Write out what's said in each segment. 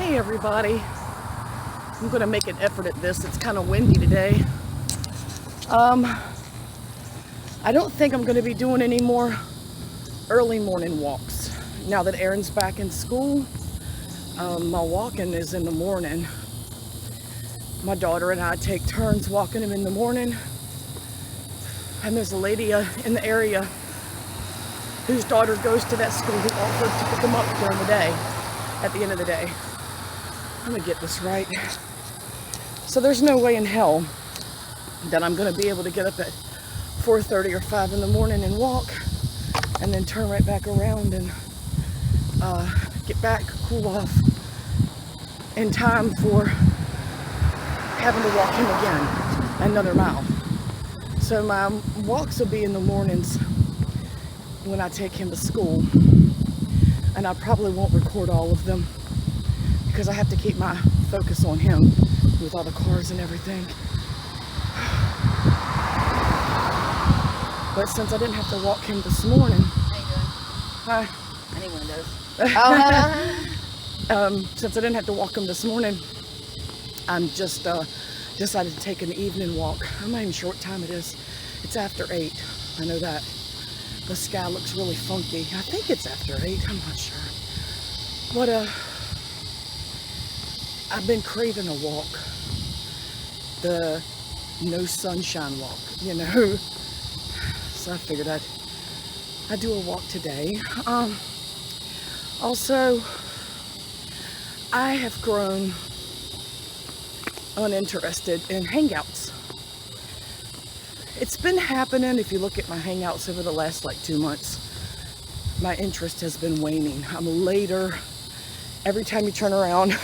Hey everybody, I'm gonna make an effort at this. It's kind of windy today. I don't think I'm gonna be doing any more early morning walks. Now that Aaron's back in school, my walking is in the morning. My daughter and I take turns walking him in the morning. And there's a lady in the area whose daughter goes to that school who offered to pick them up during the day, at the end of the day. I'm gonna get this right. So there's no way in hell that I'm gonna be able to get up at 4:30 or 5 in the morning and walk and then turn right back around and get back, cool off in time for having to walk him again another mile. So my walks will be in the mornings when I take him to school, and I probably won't record all of them because I have to keep my focus on him with all the cars and everything. But since I didn't have to walk him this morning, How you doing? Hi. I need one of those. Since I didn't have to walk him this morning, I'm just decided to take an evening walk. I'm not even sure what time it is. It's after 8. I know that. The sky looks really funky. I think it's after 8. I'm not sure. But I've been craving a walk. The no sunshine walk, you know. So I figured I'd do a walk today. Also, I have grown uninterested in hangouts. It's been happening. If you look at my hangouts over the last 2 months, my interest has been waning. I'm later. Every time you turn around,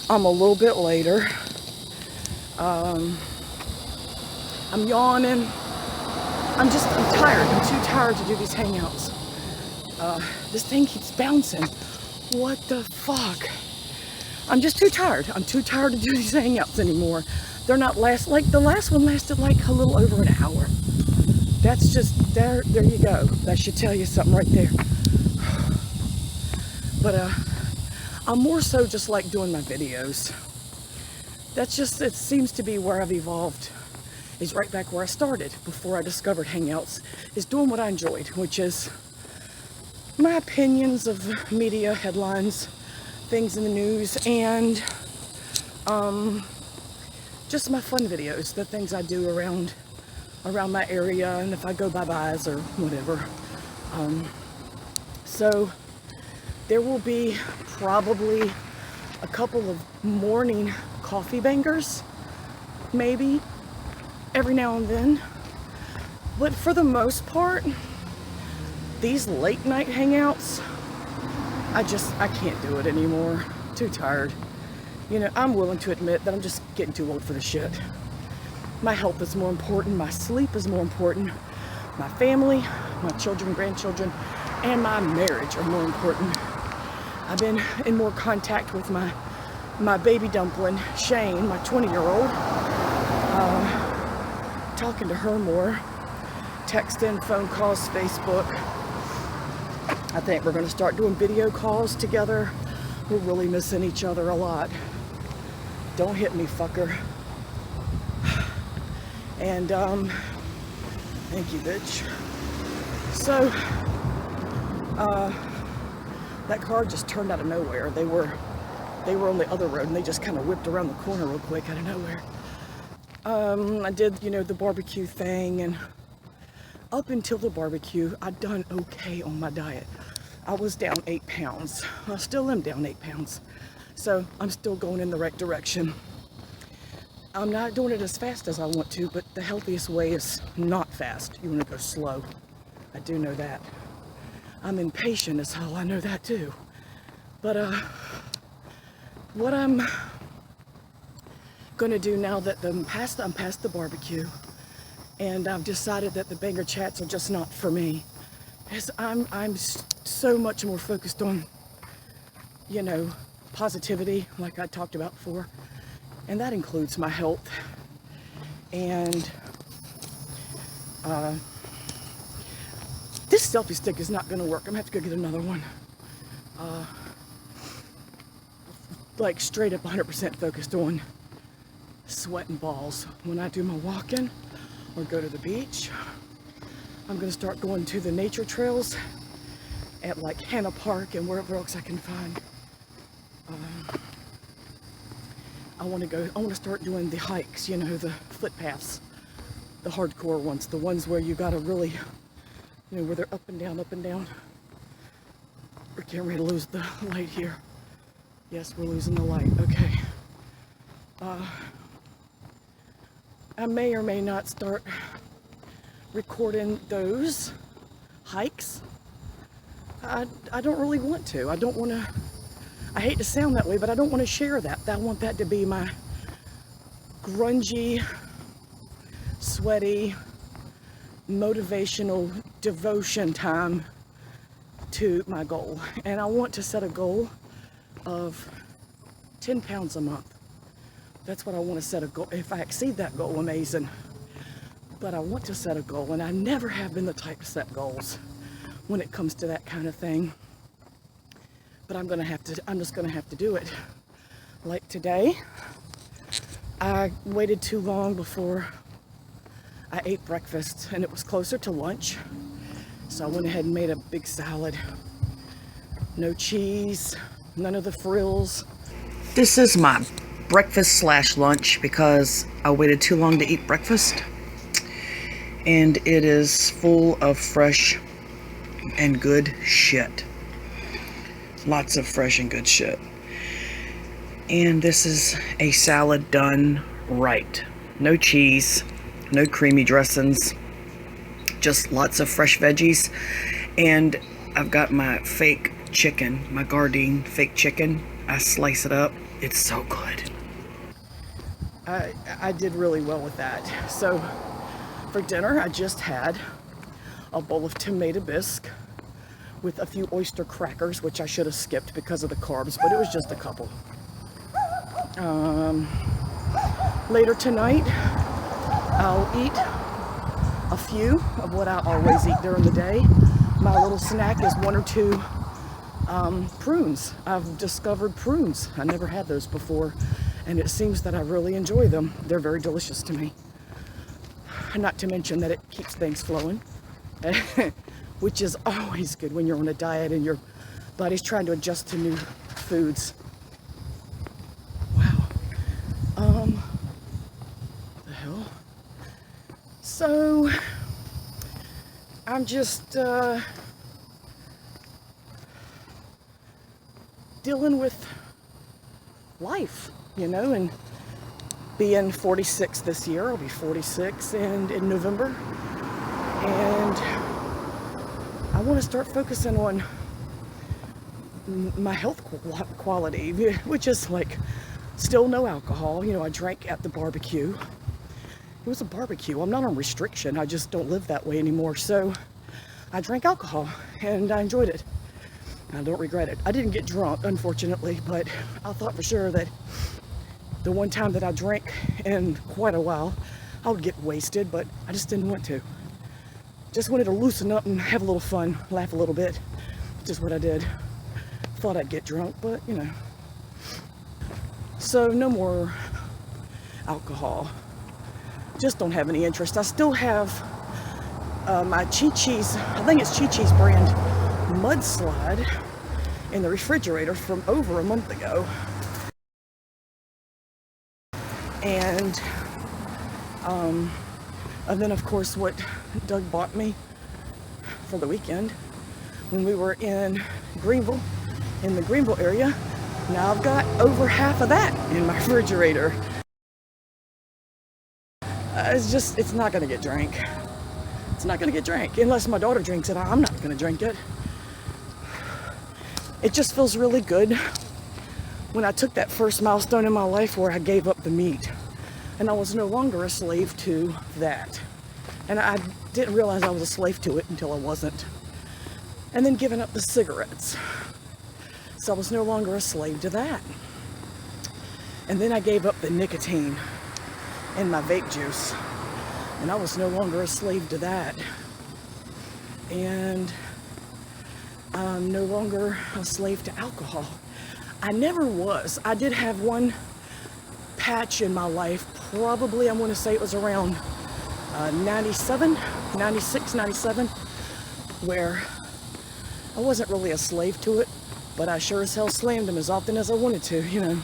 I'm a little bit later. I'm yawning. I'm tired. I'm too tired to do these hangouts. This thing keeps bouncing. What the fuck? I'm just too tired. I'm too tired to do these hangouts anymore. They're not the last one lasted a little over an hour. That's just, there you go. That should tell you something right there. But I'm more so just like doing my videos. It seems to be where I've evolved. Is right back where I started before I discovered hangouts, is doing what I enjoyed, which is my opinions of media, headlines, things in the news, and just my fun videos, the things I do around my area, and if I go bye-byes or whatever. So there will be probably a couple of morning coffee bangers, maybe, every now and then. But for the most part, these late night hangouts, I can't do it anymore. Too tired. You know, I'm willing to admit that I'm just getting too old for this shit. My health is more important. My sleep is more important. My family, my children, grandchildren, and my marriage are more important. I've been in more contact with my baby dumpling, Shane, my 20-year-old. Talking to her more. Texting, phone calls, Facebook. I think we're going to start doing video calls together. We're really missing each other a lot. Don't hit me, fucker. And, thank you, bitch. So, that car just turned out of nowhere. They were on the other road and they just kind of whipped around the corner real quick out of nowhere. I did, the barbecue thing, and up until the barbecue, I'd done okay on my diet. I was down 8 pounds. I still am down 8 pounds. So I'm still going in the right direction. I'm not doing it as fast as I want to, but the healthiest way is not fast. You want to go slow. I do know that. I'm impatient as hell. I know that too. But what I'm gonna do now that I'm past the barbecue, and I've decided that the banger chats are just not for me, is I'm so much more focused on, positivity, like I talked about before, and that includes my health. And this selfie stick is not going to work. I'm going to have to go get another one. like straight up 100% focused on sweating balls when I do my walking or go to the beach. I'm gonna start going to the nature trails at like Hannah Park and wherever else I can find. I want to start doing the hikes, you know, the footpaths, the hardcore ones, the ones where you gotta really, you know, where they're up and down, up and down. We're getting ready to lose the light here. Yes, we're losing the light. Okay. I may or may not start recording those hikes. I don't really want to. I don't want to. I hate to sound that way, but I don't want to share that. I want that to be my grungy, sweaty, motivational devotion time to my goal. And I want to set a goal of 10 pounds a month. That's what I want to set a goal. If I exceed that goal, amazing. But I want to set a goal, and I never have been the type to set goals when it comes to that kind of thing. But I'm just gonna have to do it. Like today, I waited too long before I ate breakfast, and it was closer to lunch. So I went ahead and made a big salad. No cheese, none of the frills. This is my breakfast / lunch because I waited too long to eat breakfast. And it is full of fresh and good shit. Lots of fresh and good shit. And this is a salad done right. No cheese, no creamy dressings, just lots of fresh veggies. And I've got my fake chicken, my Gardein fake chicken. I slice it up. It's so good. I did really well with that. So for dinner, I just had a bowl of tomato bisque with a few oyster crackers, which I should have skipped because of the carbs, but it was just a couple. Later tonight, I'll eat a few of what I always eat during the day. My little snack is 1 or 2 prunes. I've discovered prunes. I never had those before, and it seems that I really enjoy them. They're very delicious to me. Not to mention that it keeps things flowing. Which is always good when you're on a diet and your body's trying to adjust to new foods. Wow. The hell? So, I'm just dealing with life, you know, and being 46 this year. I'll be 46 in November. And I want to start focusing on my health quality, which is like still no alcohol. You know, I drank at the barbecue. It was a barbecue. I'm not on restriction. I just don't live that way anymore. So I drank alcohol and I enjoyed it. I don't regret it. I didn't get drunk, unfortunately, but I thought for sure that the one time that I drank in quite a while, I would get wasted, but I just didn't want to. Just wanted to loosen up and have a little fun, laugh a little bit, which is what I did. Thought I'd get drunk, but you know. So no more alcohol. Just don't have any interest. I still have my Chi-Chi's, I think it's Chi-Chi's brand mudslide in the refrigerator from over a month ago. And then of course what Doug bought me for the weekend when we were in Greenville, in the Greenville area. Now I've got over half of that in my refrigerator. It's not gonna get drank. It's not gonna get drank unless my daughter drinks it. I'm not gonna drink it. It just feels really good when I took that first milestone in my life where I gave up the meat and I was no longer a slave to that. And I didn't realize I was a slave to it until I wasn't. And then giving up the cigarettes. So I was no longer a slave to that. And then I gave up the nicotine in my vape juice. And I was no longer a slave to that. And I'm no longer a slave to alcohol. I never was. I did have one patch in my life, probably I want to say it was around 97, 96, 97, where I wasn't really a slave to it, but I sure as hell slammed them as often as I wanted to, you know,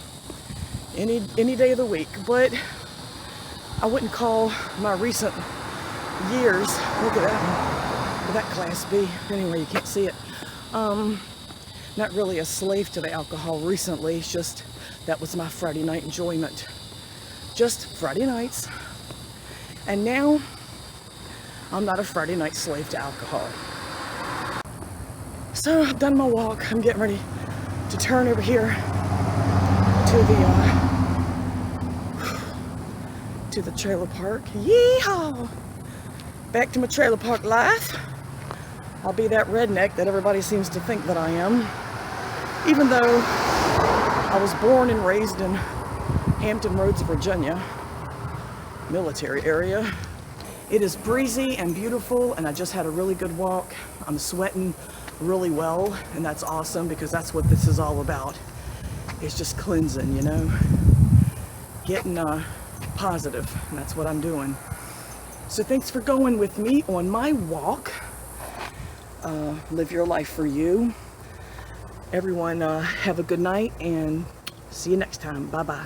any day of the week. But I wouldn't call my recent years, look at that, that Class B, anyway, you can't see it, not really a slave to the alcohol recently. It's just that was my Friday night enjoyment, just Friday nights. And now I'm not a Friday night slave to alcohol. So I've done my walk. I'm getting ready to turn over here to the trailer park. Yeehaw! Back to my trailer park life. I'll be that redneck that everybody seems to think that I am. Even though I was born and raised in Hampton Roads, Virginia, military area. It is breezy and beautiful, and I just had a really good walk. I'm sweating really well, and that's awesome because that's what this is all about. It's just cleansing, you know, getting positive, and that's what I'm doing. So thanks for going with me on my walk. Live your life for you. Everyone have a good night and see you next time. Bye-bye.